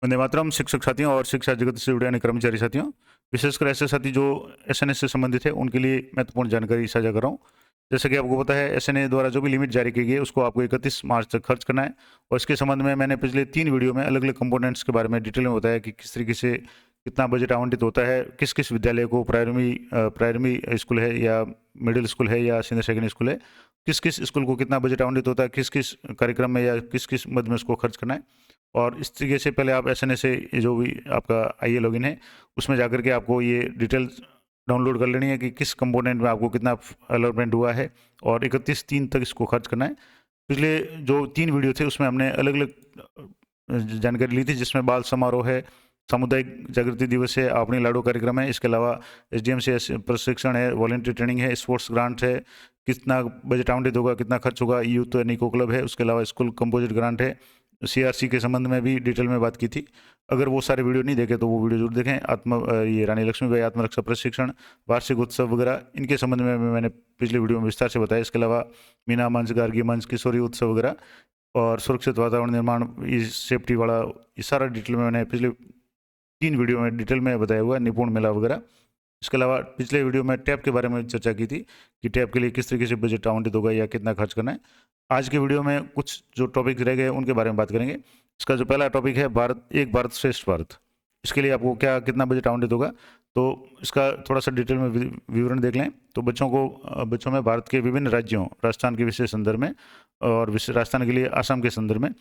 वंदे मातरम। शिक्षक साथियों और शिक्षा जगत से जुड़े अन्य कर्मचारी साथियों, विशेषकर ऐसे साथी जो एसएनए से संबंधित है, उनके लिए महत्वपूर्ण जानकारी साझा कर रहा हूँ। जैसा कि आपको पता है, एसएनए द्वारा जो भी लिमिट जारी की गई है उसको आपको 31 मार्च तक खर्च करना है। और इसके संबंध में मैंने पिछले 3 वीडियो में अलग अलग कंपोनेंट्स के बारे में डिटेल में बताया कि किस तरीके से कितना बजट आवंटित होता है, किस किस विद्यालय को प्राइमरी स्कूल है या मिडिल स्कूल है या सीनियर सेकेंडरी स्कूल है, किस किस स्कूल को कितना बजट आवंटित होता है, किस किस कार्यक्रम में या किस किस मद में उसको खर्च करना है। और इस तरीके से पहले आप एसएनए से जो भी आपका आईए लॉगिन है उसमें जाकर के आपको ये डिटेल्स डाउनलोड कर लेनी है कि किस कंपोनेंट में आपको कितना अलॉटमेंट हुआ है और 31/3 तक इसको खर्च करना है। पिछले जो 3 वीडियो थे उसमें हमने अलग अलग जानकारी ली थी, जिसमें बाल समारोह है, सामुदायिक जागृति दिवस है, अपनी लाडो कार्यक्रम है, इसके अलावा एसडीएम से प्रशिक्षण है, वॉलेंट्री ट्रेनिंग है, स्पोर्ट्स ग्रांट है, कितना बजट आवंटित होगा, कितना खर्च होगा, यूथ निको क्लब है, उसके अलावा स्कूल कंपोजिट ग्रांट है, सीआरसी के संबंध में भी डिटेल में बात की थी। अगर वो सारे वीडियो नहीं देखे तो वो वीडियो जरूर देखें। ये रानी लक्ष्मीबाई आत्मरक्षा प्रशिक्षण, वार्षिक उत्सव वगैरह, इनके संबंध में मैंने पिछले वीडियो में विस्तार से बताया। इसके अलावा मीना मंच, गार्गी मंच, किशोरी उत्सव वगैरह और सुरक्षित वातावरण निर्माण, ये सेफ्टी वाला, ये सारा डिटेल में मैंने पिछले 3 वीडियो में डिटेल में बताया हुआ है, निपुण मेला वगैरह। इसके अलावा पिछले वीडियो में टैब के बारे में चर्चा की थी कि टैब के लिए किस तरीके से बजट आवंटित होगा या कितना खर्च करना है। आज के वीडियो में कुछ जो टॉपिक रह गए उनके बारे में बात करेंगे। इसका जो पहला टॉपिक है एक भारत श्रेष्ठ भारत, इसके लिए आपको कितना बजट आवंटित होगा, तो इसका थोड़ा सा डिटेल में विवरण देख लें। तो बच्चों में भारत के विभिन्न राज्यों, राजस्थान के विशेष संदर्भ में और राजस्थान के लिए आसाम के संदर्भ में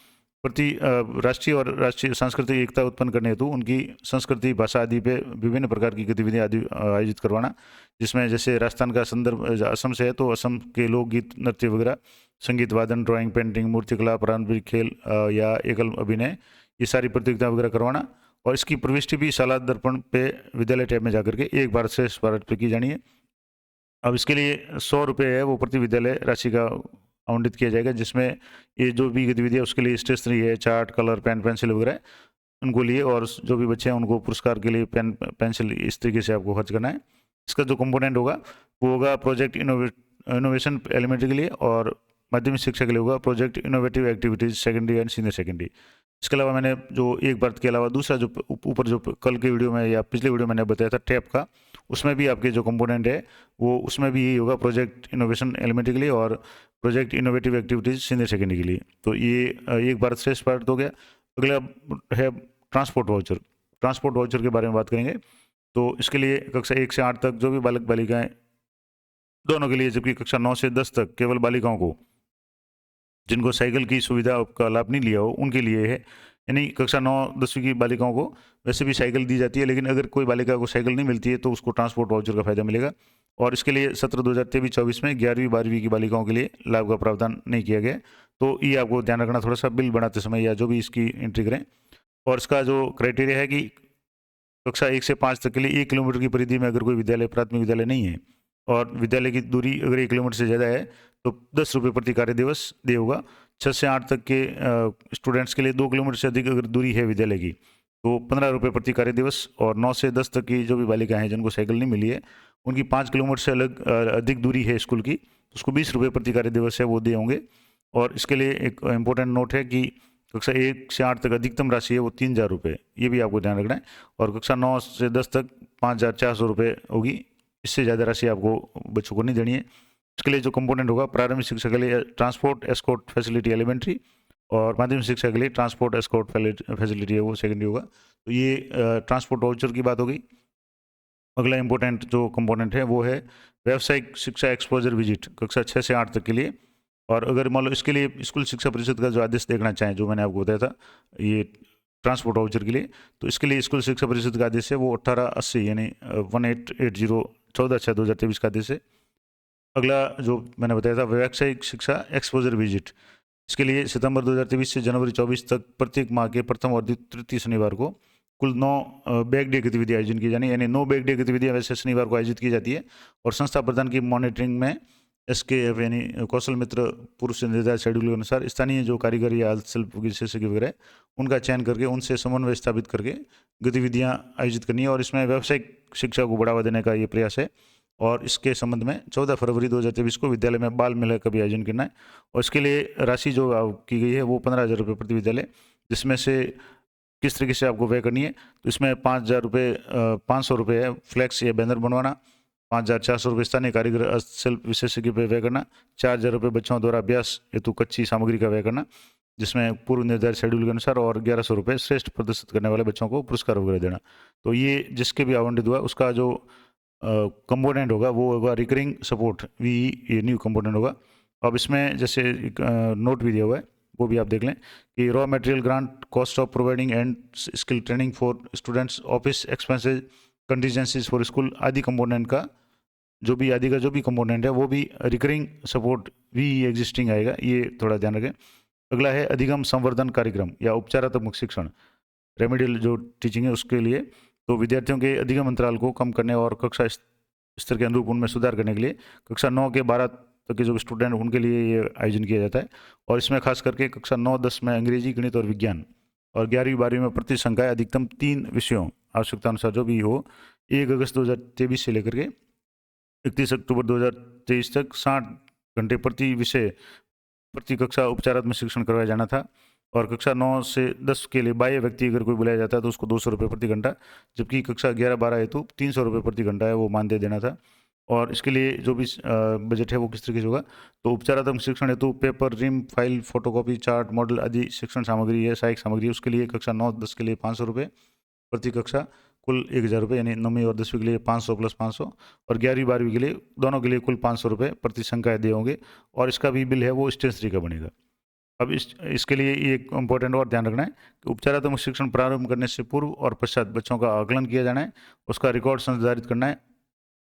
राष्ट्रीय और राष्ट्रीय सांस्कृतिक एकता उत्पन्न करने हेतु उनकी संस्कृति, भाषा आदि पे विभिन्न प्रकार की गतिविधियां आदि आयोजित करवाना, जिसमें जैसे राजस्थान का संदर्भ असम से है तो असम के लोकगीत, नृत्य वगैरह, संगीत, वादन, ड्राइंग, पेंटिंग, मूर्तिकला, पारंपरिक खेल या एकल अभिनय, ये सारी प्रतियोगिता वगैरह करवाना। और इसकी प्रविष्टि भी शाला दर्पण पे विद्यालय टैब में जाकर के एक भारत श्रेष्ठ भारत पे की जानी है। अब इसके लिए 100 रुपये है वो प्रति विद्यालय राशि का आवंटित किया जाएगा, जिसमें ये जो भी गतिविधि है उसके लिए स्टेशनरी है, चार्ट, कलर, पेन, पेंसिल वगैरह उनको लिए, और जो भी बच्चे हैं उनको पुरस्कार के लिए पेन, पेंसिल, इस तरीके से आपको खर्च करना है। इसका जो कंपोनेंट होगा वो होगा प्रोजेक्ट इनोवेशन एलिमेंट्री के लिए, और माध्यमिक शिक्षा के लिए होगा project innovative activities secondary and senior secondary. इसके अलावा मैंने जो एक भारत के अलावा दूसरा जो ऊपर जो कल के वीडियो में या पिछले वीडियो में मैंने बताया था टैप का, उसमें भी आपके जो कंपोनेंट है वो उसमें भी यही होगा, प्रोजेक्ट इनोवेशन एलिमेंट्री के लिए और project innovative activities senior secondary के लिए। तो ये एक भारत श्रेष्ठ भारत हो गया। अगला है ट्रांसपोर्ट वाउचर। ट्रांसपोर्ट वाउचर के बारे में बात करेंगे। तो इसके लिए कक्षा 1 से 8 तक जो भी बालक बालिकाएं, दोनों के लिए, जबकि कक्षा 9 से 10 तक केवल बालिकाओं को, जिनको साइकिल की सुविधा का लाभ नहीं लिया हो उनके लिए है। यानी कक्षा 9-10वीं की बालिकाओं को वैसे भी साइकिल दी जाती है, लेकिन अगर कोई बालिका को साइकिल नहीं मिलती है तो उसको ट्रांसपोर्ट वाउचर का फायदा मिलेगा। और इसके लिए सत्र 2023-24 में 11वीं-12वीं की बालिकाओं के लिए लाभ का प्रावधान नहीं किया गया। तो ये आपको ध्यान रखना थोड़ा सा बिल बनाते समय या जो भी इसकी एंट्री करें। और इसका जो क्राइटेरिया है कि कक्षा 1 से 5 तक के लिए 1 किलोमीटर की परिधि में अगर कोई विद्यालय, प्राथमिक विद्यालय नहीं है और विद्यालय की दूरी अगर 1 किलोमीटर से ज़्यादा है तो 10 रुपये प्रति कार्य दिवस देय होगा। 6 से 8 तक के स्टूडेंट्स के लिए 2 किलोमीटर से अधिक अगर दूरी है विद्यालय की तो 15 रुपये प्रति कार्य दिवस, और 9 से 10 तक की जो भी बालिकाएं हैं जिनको साइकिल नहीं मिली है, उनकी 5 किलोमीटर से अधिक दूरी है स्कूल की, तो उसको 20 रुपये प्रति कार्य दिवस है वो दिए होंगे। और इसके लिए एक इम्पोर्टेंट नोट है कि कक्षा 1 से 8 तक अधिकतम राशि है वो 3000 रुपये, ये भी आपको ध्यान रखना है। और कक्षा 9 से 10 तक 5400 रुपये होगी, इससे ज़्यादा राशि आपको बच्चों को नहीं देनी है। इसके लिए जो कंपोनेंट होगा, प्रारंभिक शिक्षा के लिए ट्रांसपोर्ट एस्कॉर्ट फैसिलिटी एलिमेंट्री, और माध्यमिक शिक्षा के लिए ट्रांसपोर्ट एस्कॉर्ट फैसिलिटी है वो सेकेंडरी होगा। तो ये ट्रांसपोर्ट वाउचर की बात हो गई। अगला इंपॉर्टेंट जो कंपोनेंट है वो है व्यावसायिक शिक्षा एक्सपोजर विजिट, कक्षा 6 से 8 तक के लिए। और अगर मान लो इसके लिए स्कूल शिक्षा परिषद का जो आदेश देखना चाहें, जो मैंने आपको बताया था ये ट्रांसपोर्ट वाउचर के लिए, तो इसके लिए स्कूल शिक्षा परिषद का आदेश है वो 1880 यानी 1880 14/6/2023 का आदेश है। अगला जो मैंने बताया था व्यावसायिक शिक्षा एक्सपोजर विजिट, इसके लिए सितंबर 2023 से जनवरी 24 तक प्रत्येक माह के प्रथम और तृतीय शनिवार को कुल 9 बैग डे गतिविधि आयोजन की जानी, यानी 9 बैग डे गतिविधियाँ वैसे शनिवार को आयोजित की जाती है। और संस्था प्रधान की मॉनिटरिंग में SKF यानी कौशल मित्र पूर्व से निर्धारित शेड्यूल के अनुसार स्थानीय जो कारीगर या हस्तशिल्प विशेषज्ञ वगैरह उनका चयन करके उनसे समन्वय स्थापित करके गतिविधियाँ आयोजित करनी है। और इसमें व्यावसायिक शिक्षा को बढ़ावा देने का ये प्रयास है। और इसके संबंध में 14 फरवरी 2023 को विद्यालय में बाल मेला का भी आयोजन करना है। और इसके लिए राशि जो की गई है वो 15,000 रुपये प्रति विद्यालय, जिसमें से किस तरीके से आपको व्यय करनी है। तो इसमें 5,000 रुपये है फ्लैक्स या बैनर बनवाना, 5,400 रुपये स्थानीय कारीगर हस्तशिल्प विशेषज्ञ पे व्यय करना, 4,000 रुपये बच्चों द्वारा अभ्यास हेतु कच्ची सामग्री का व्यय करना जिसमें पूर्व निर्धारित शेड्यूल के अनुसार, और 1,100 रुपये श्रेष्ठ प्रदर्शित करने वाले बच्चों को पुरस्कार वगैरह देना। तो ये जिसके भी आवंटित हुआ उसका जो कंपोनेंट होगा वो होगा रिकरिंग सपोर्ट वी, ये न्यू कंपोनेंट होगा। अब इसमें जैसे एक नोट भी दिया हुआ है, वो भी आप देख लें कि raw material grant, cost of providing and skill training for students, office expenses, contingencies for school आदि कंपोनेंट का जो भी कंपोनेंट है वो भी रिकरिंग सपोर्ट वी एग्जिस्टिंग आएगा, ये थोड़ा ध्यान रखें। अगला है अधिगम संवर्धन कार्यक्रम या उपचारात्मक शिक्षण, रेमेडियल जो टीचिंग है उसके लिए। तो विद्यार्थियों के अधिगम अंतराल को कम करने और कक्षा स्तर के अनुरूप उनमें सुधार करने के लिए कक्षा 9 के 12 तक के जो स्टूडेंट उनके लिए ये आयोजन किया जाता है। और इसमें खास करके कक्षा 9-10 में अंग्रेजी, गणित और विज्ञान, और 11वीं-12वीं में प्रति संकाय अधिकतम 3 विषयों आवश्यकता अनुसार जो भी हो, 1 अगस्त 2023 से लेकर के 31 अक्टूबर 2023 तक 60 घंटे प्रति विषय प्रति कक्षा उपचारात्मक शिक्षण करवाया जाना था। और कक्षा 9 से 10 के लिए बाह्य व्यक्ति अगर कोई बुलाया जाता है तो उसको 200 रुपये प्रति घंटा, जबकि कक्षा 11-12 हेतु 300 रुपये प्रति घंटा है वो मानदेय देना था। और इसके लिए जो भी बजट है वो किस तरीके से होगा, तो उपचारात्मक शिक्षण हेतु paper, ream, file, photocopy, chart, model आदि शिक्षण सामग्री है, सहायक सामग्री, उसके लिए कक्षा 9-10 के लिए 500 रुपये प्रति कक्षा, कुल 1,000 रुपये, यानी 9वीं और 10वीं के लिए 500 + 500, और 11वीं-12वीं के लिए दोनों के लिए कुल 500 रुपये प्रति संकाय दिए होंगे। और इसका भी बिल है वो स्टेशनरी का बनेगा। अब इसके लिए एक इम्पोर्टेंट और ध्यान रखना है कि उपचारात्मक शिक्षण प्रारंभ करने से पूर्व और पश्चात बच्चों का आकलन किया जाना है, उसका रिकॉर्ड संधारित करना है।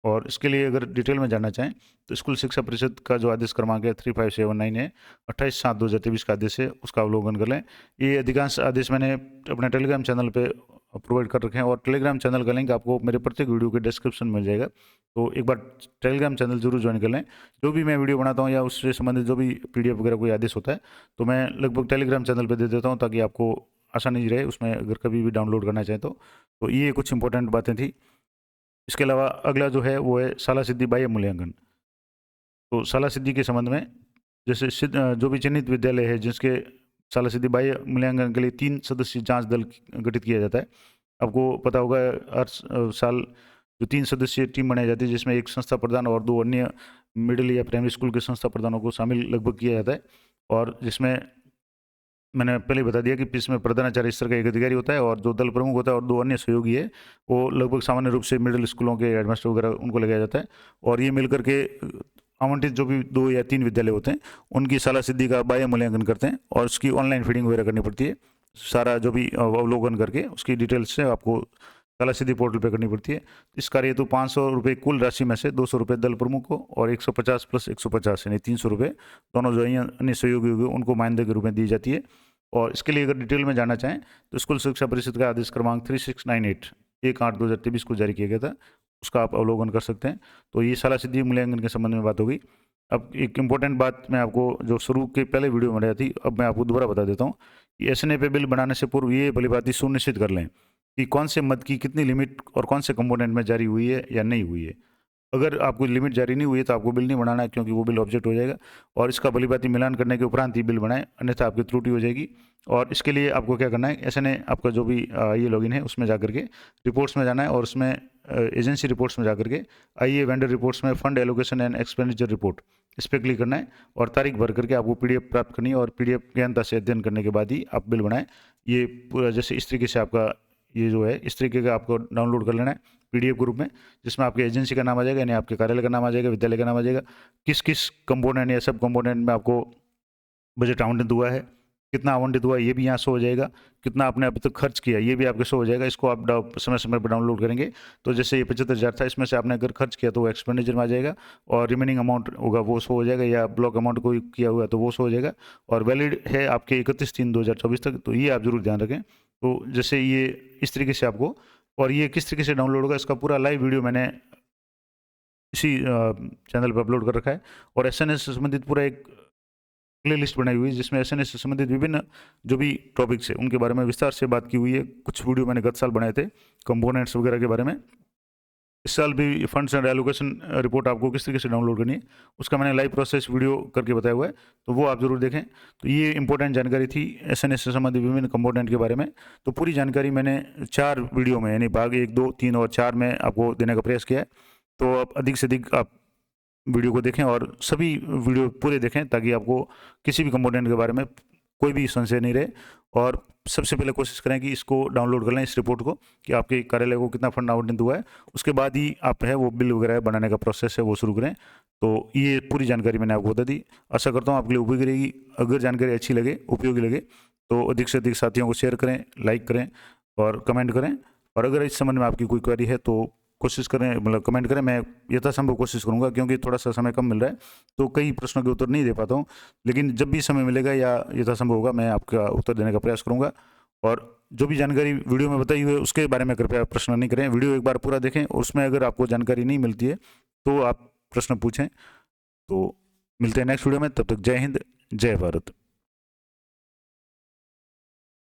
और इसके लिए अगर डिटेल में जानना चाहें तो स्कूल शिक्षा परिषद का जो आदेश क्रमांक है 3579 है, 28/7/2023 का आदेश है, उसका अवलोकन कर लें। ये अधिकांश आदेश मैंने अपने टेलीग्राम चैनल पे प्रोवाइड कर रखे हैं, और टेलीग्राम चैनल का लिंक आपको मेरे प्रत्येक वीडियो के डिस्क्रिप्शन में मिल जाएगा। तो एक बार टेलीग्राम चैनल जरूर ज्वाइन कर लें। जो भी मैं वीडियो बनाता हूँ या उससे संबंधित जो भी PDF वगैरह कोई आदेश होता है तो मैं लगभग टेलीग्राम चैनल पर दे देता हूँ, ताकि आपको आसानी रहे उसमें अगर कभी भी डाउनलोड करना चाहें तो ये कुछ इंपॉर्टेंट बातें थी। इसके अलावा अगला जो है वो है शाला सिद्धि बाह्य मूल्यांकन। तो शाला सिद्धि के संबंध में जैसे जो भी चिन्हित विद्यालय है जिसके शाला सिद्धि बाह्य मूल्यांकन के लिए 3 सदस्यीय जांच दल गठित किया जाता है। आपको पता होगा हर साल जो 3 सदस्यीय टीम बनाई जाती है, जिसमें एक संस्था प्रधान और 2 अन्य मिडिल या प्राइमरी स्कूल के संस्था प्रधानों को शामिल लगभग किया जाता है। और जिसमें मैंने पहले बता दिया कि इसमें प्रधानाचार्य स्तर का एक अधिकारी होता है और जो दल प्रमुख होता है और 2 अन्य सहयोगी है, वो लगभग सामान्य रूप से मिडिल स्कूलों के हेडमास्टर वगैरह उनको लगाया जाता है। और ये मिलकर के आवंटित जो भी 2 या 3 विद्यालय होते हैं उनकी शाला सिद्धि का बाह्य मूल्यांकन करते हैं, और उसकी ऑनलाइन फीडिंग वगैरह करनी पड़ती है। सारा जो भी अवलोकन करके उसकी डिटेल्स से आपको शाला सिद्धि पोर्टल पे करनी पड़ती है। इस कार्य हेतु 500 रुपये कुल राशि में से 200 रुपये दल प्रमुख को और 150 + 150 यानी 300 रुपये दोनों जो अन्य सहयोगी होंगे उनको मानदेय के रूप में दी जाती है। और इसके लिए अगर डिटेल में जानना चाहें तो स्कूल शिक्षा परिषद का आदेश क्रमांक 3698 1/8/2023 को जारी किया गया था, उसका आप अवलोकन कर सकते हैं। तो ये शाला सिद्धि मूल्यांकन के संबंध में बात हो गई। अब एक इम्पोर्टेंट बात मैं आपको जो शुरू के पहले वीडियो में रही थी, अब मैं आपको दोबारा बता देता हूँ कि SNA पे बिल बनाने से पूर्व ये भलीभांति सुनिश्चित कर लें कि कौन से मद की कितनी लिमिट और कौन से कंपोनेंट में जारी हुई है या नहीं हुई है। अगर आपको लिमिट जारी नहीं हुई है तो आपको बिल नहीं बनाना है, क्योंकि वो बिल ऑब्जेक्ट हो जाएगा। और इसका भलीभांति मिलान करने के उपरांत ही बिल बनाएं, अन्यथा आपकी त्रुटि हो जाएगी। और इसके लिए आपको क्या करना है, SNA आपका जो भी ये लॉगिन है उसमें जाकर के रिपोर्ट्स में जाना है, और उसमें एजेंसी रिपोर्ट्स में जाकर के आइए वेंडर रिपोर्ट्स में fund allocation and expenditure report, इस पर क्लिक करना है और तारीख भर करके आपको PDF प्राप्त करनी है। और PDF ज्ञानता से अध्ययन करने के बाद ही आप बिल बनाएं। ये पूरा जैसे इस तरीके से आपका ये जो है इस तरीके का आपको डाउनलोड कर लेना है PDF के रूप में, जिसमें आपके एजेंसी का नाम आ जाएगा, यानी आपके कार्यालय का नाम आ जाएगा, विद्यालय का नाम आ जाएगा, किस किस कंपोनेंट या सब कंपोनेंट में आपको बजट आवंटित हुआ है, कितना आवंटित हुआ ये भी यहाँ शो हो जाएगा, कितना आपने अभी तक खर्च किया ये भी आपके शो हो जाएगा। इसको आप समय समय पर डाउनलोड करेंगे तो जैसे ये 75,000 था, इसमें से आपने अगर खर्च किया तो वो एक्सपेंडिचर में आ जाएगा, और रिमेनिंग अमाउंट होगा वो शो हो जाएगा, या ब्लॉक अमाउंट कोई किया हुआ तो वो शो हो जाएगा। और वैलिड है आपके 31/3/2024 तक, तो ये आप जरूर ध्यान रखें। तो जैसे ये इस तरीके से आपको, और ये किस तरीके से डाउनलोड होगा इसका पूरा लाइव वीडियो मैंने इसी चैनल पर अपलोड कर रखा है। और SNA से संबंधित पूरा एक प्ले लिस्ट बनाई हुई है, जिसमें SNA से संबंधित विभिन्न जो भी टॉपिक्स है उनके बारे में विस्तार से बात की हुई है। कुछ वीडियो मैंने गत साल बनाए थे कंपोनेंट्स वगैरह के बारे में, इस साल भी फंड्स एंड एलोकेशन रिपोर्ट आपको किस तरीके से डाउनलोड करनी है उसका मैंने लाइव प्रोसेस वीडियो करके बताया हुआ है, तो वो आप जरूर देखें। तो ये इंपॉर्टेंट जानकारी थी एसएनएस से संबंधित विभिन्न कंपोनेंट के बारे में। तो पूरी जानकारी मैंने 4 वीडियो में, यानी भाग 1, 2, 3 और 4 में आपको देने का प्रयास किया है। तो आप अधिक से अधिक आप वीडियो को देखें और सभी वीडियो पूरे देखें, ताकि आपको किसी भी कंपोनेंट के बारे में कोई भी संशय नहीं रहे। और सबसे पहले कोशिश करें कि इसको डाउनलोड कर लें, इस रिपोर्ट को, कि आपके कार्यालय को कितना फंड आवंटित हुआ है। उसके बाद ही आप है वो बिल वगैरह बनाने का प्रोसेस है वो शुरू करें। तो ये पूरी जानकारी मैंने आपको बता दी। आशा करता हूँ आपके लिए उपयोगी रहेगी। अगर जानकारी अच्छी लगे, उपयोगी लगे, तो अधिक से अधिक साथियों को शेयर करें, लाइक करें और कमेंट करें। और अगर इस संबंध में आपकी कोई क्वेरी है तो कोशिश करें, मतलब कमेंट करें। मैं यथासंभव कोशिश करूंगा, क्योंकि थोड़ा सा समय कम मिल रहा है तो कई प्रश्नों के उत्तर नहीं दे पाता हूं, लेकिन जब भी समय मिलेगा या यथासंभव होगा मैं आपका उत्तर देने का प्रयास करूंगा। और जो भी जानकारी वीडियो में बताई हुई है उसके बारे में कृपया प्रश्न नहीं करें। वीडियो एक बार पूरा देखें, और उसमें अगर आपको जानकारी नहीं मिलती है तो आप प्रश्न पूछें। तो मिलते हैं नेक्स्ट वीडियो में, तब तक जय हिंद, जय भारत।